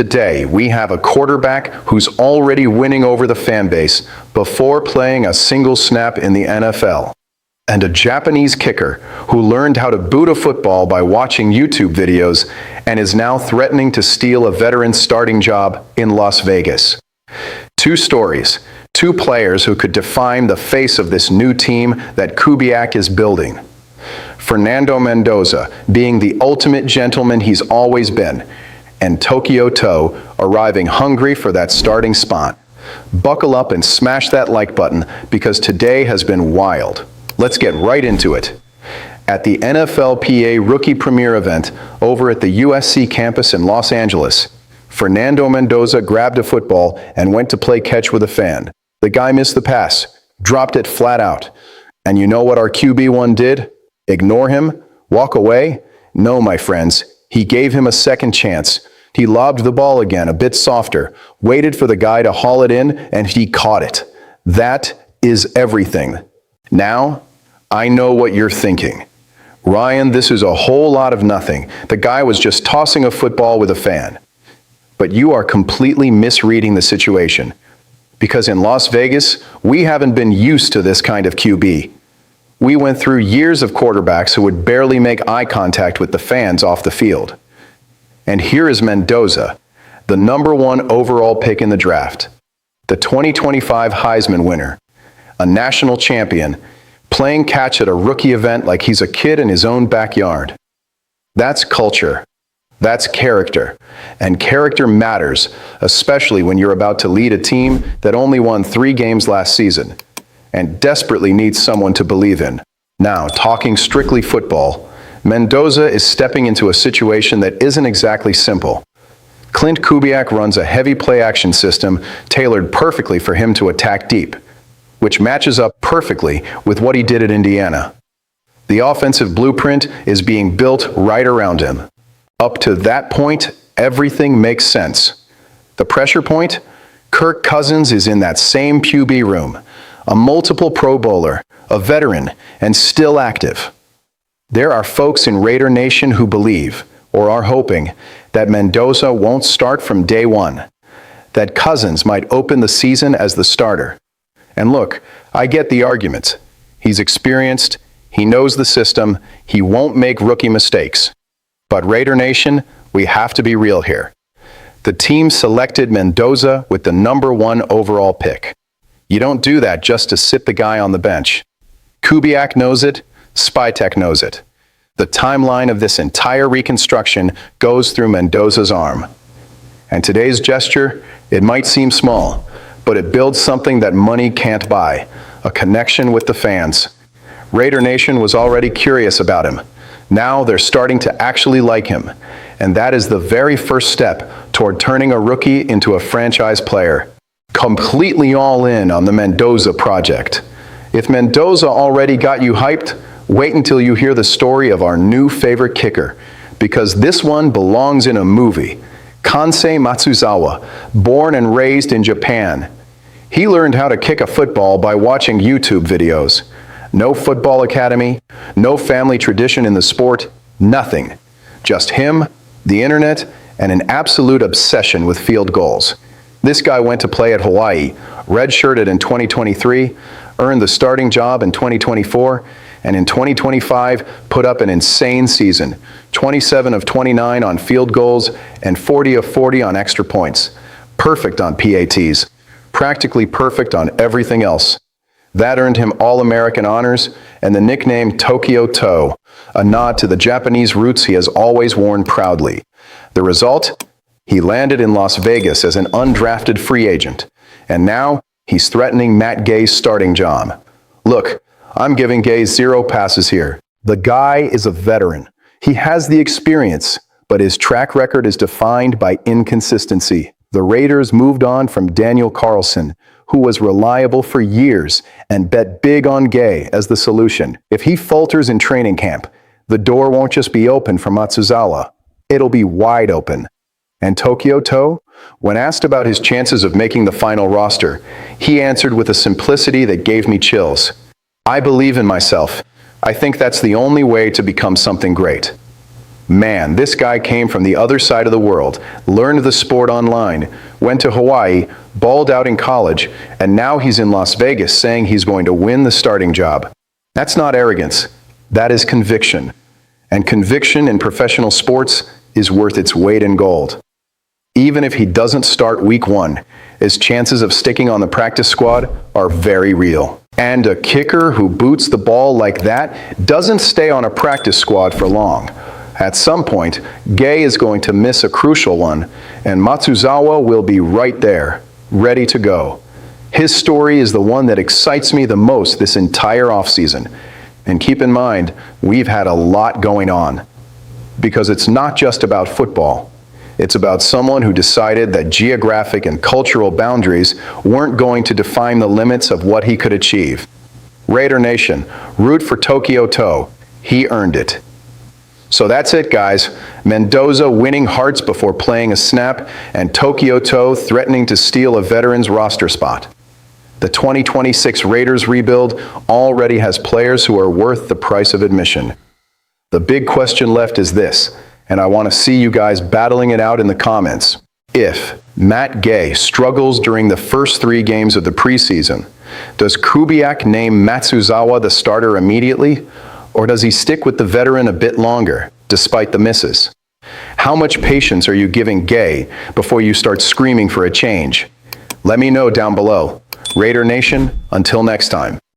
Today, we have a quarterback who's already winning over the fan base before playing a single snap in the NFL, and a Japanese kicker who learned how to boot a football by watching YouTube videos and is now threatening to steal a veteran's starting job in Las Vegas. Two stories, two players who could define the face of this new team that Kubiak is building. Fernando Mendoza being the ultimate gentleman he's always been, and Tokyo Toe arriving hungry for that starting spot. Buckle up and smash that like button because today has been wild. Let's get right into it. At the NFLPA Rookie Premiere event over at the USC campus in Los Angeles, Fernando Mendoza grabbed a football and went to play catch with a fan. The guy missed the pass, dropped it flat out. And you know what our QB1 did? Ignore him? Walk away? No, my friends. He gave him a second chance. He lobbed the ball again a bit softer, waited for the guy to haul it in, and he caught it. That is everything. Now, I know what you're thinking. Ryan, this is a whole lot of nothing. The guy was just tossing a football with a fan. But you are completely misreading the situation. Because in Las Vegas, we haven't been used to this kind of QB. We went through years of quarterbacks who would barely make eye contact with the fans off the field. And here is Mendoza, the #1 overall pick in the draft, the 2025 Heisman winner, a national champion, playing catch at a rookie event like he's a kid in his own backyard. That's culture. That's character. And character matters, especially when you're about to lead a team that only won 3 games last season and desperately needs someone to believe in. Now, talking strictly football, Mendoza is stepping into a situation that isn't exactly simple. Clint Kubiak runs a heavy play-action system tailored perfectly for him to attack deep, which matches up perfectly with what he did at Indiana. The offensive blueprint is being built right around him. Up to that point, everything makes sense. The pressure point? Kirk Cousins is in that same QB room, a multiple Pro Bowler, a veteran, and still active. There are folks in Raider Nation who believe, or are hoping, that Mendoza won't start from day one, that Cousins might open the season as the starter. And look, I get the argument. He's experienced, he knows the system, he won't make rookie mistakes. But Raider Nation, we have to be real here. The team selected Mendoza with the #1 overall pick. You don't do that just to sit the guy on the bench. Kubiak knows it, Spytech knows it. The timeline of this entire reconstruction goes through Mendoza's arm. And today's gesture, it might seem small, but it builds something that money can't buy, a connection with the fans. Raider Nation was already curious about him. Now they're starting to actually like him, and that is the very first step toward turning a rookie into a franchise player. Completely all in on the Mendoza project. If Mendoza already got you hyped, wait until you hear the story of our new favorite kicker, because this one belongs in a movie. Kansei Matsuzawa, born and raised in Japan. He learned how to kick a football by watching YouTube videos. No football academy, no family tradition in the sport, nothing. Just him, the internet, and an absolute obsession with field goals. This guy went to play at Hawaii, redshirted in 2023, earned the starting job in 2024, and in 2025 put up an insane season, 27 of 29 on field goals and 40 of 40 on extra points. Perfect on PATs, practically perfect on everything else. That earned him All-American honors and the nickname Tokyo Toe, a nod to the Japanese roots he has always worn proudly. The result? He landed in Las Vegas as an undrafted free agent, and now he's threatening Matt Gay's starting job. Look, I'm giving Gay 0 passes here. The guy is a veteran. He has the experience, but his track record is defined by inconsistency. The Raiders moved on from Daniel Carlson, who was reliable for years and bet big on Gay as the solution. If he falters in training camp, the door won't just be open for Matsuzawa. It'll be wide open. And Tokyo Toe, when asked about his chances of making the final roster, he answered with a simplicity that gave me chills. I believe in myself. I think that's the only way to become something great. Man, this guy came from the other side of the world, learned the sport online, went to Hawaii, balled out in college, and now he's in Las Vegas saying he's going to win the starting job. That's not arrogance. That is conviction. And conviction in professional sports is worth its weight in gold. Even if he doesn't start week 1, his chances of sticking on the practice squad are very real. And a kicker who boots the ball like that doesn't stay on a practice squad for long. At some point, Gay is going to miss a crucial one, and Matsuzawa will be right there, ready to go. His story is the one that excites me the most this entire offseason. And keep in mind, we've had a lot going on. Because it's not just about football. It's about someone who decided that geographic and cultural boundaries weren't going to define the limits of what he could achieve. Raider Nation, root for Tokyo Toe. He earned it. So that's it, guys. Mendoza winning hearts before playing a snap, and Tokyo Toe threatening to steal a veteran's roster spot. The 2026 Raiders rebuild already has players who are worth the price of admission. The big question left is this, and I want to see you guys battling it out in the comments. If Matt Gay struggles during the first 3 games of the preseason, does Kubiak name Matsuzawa the starter immediately? Or does he stick with the veteran a bit longer, despite the misses? How much patience are you giving Gay before you start screaming for a change? Let me know down below. Raider Nation, until next time.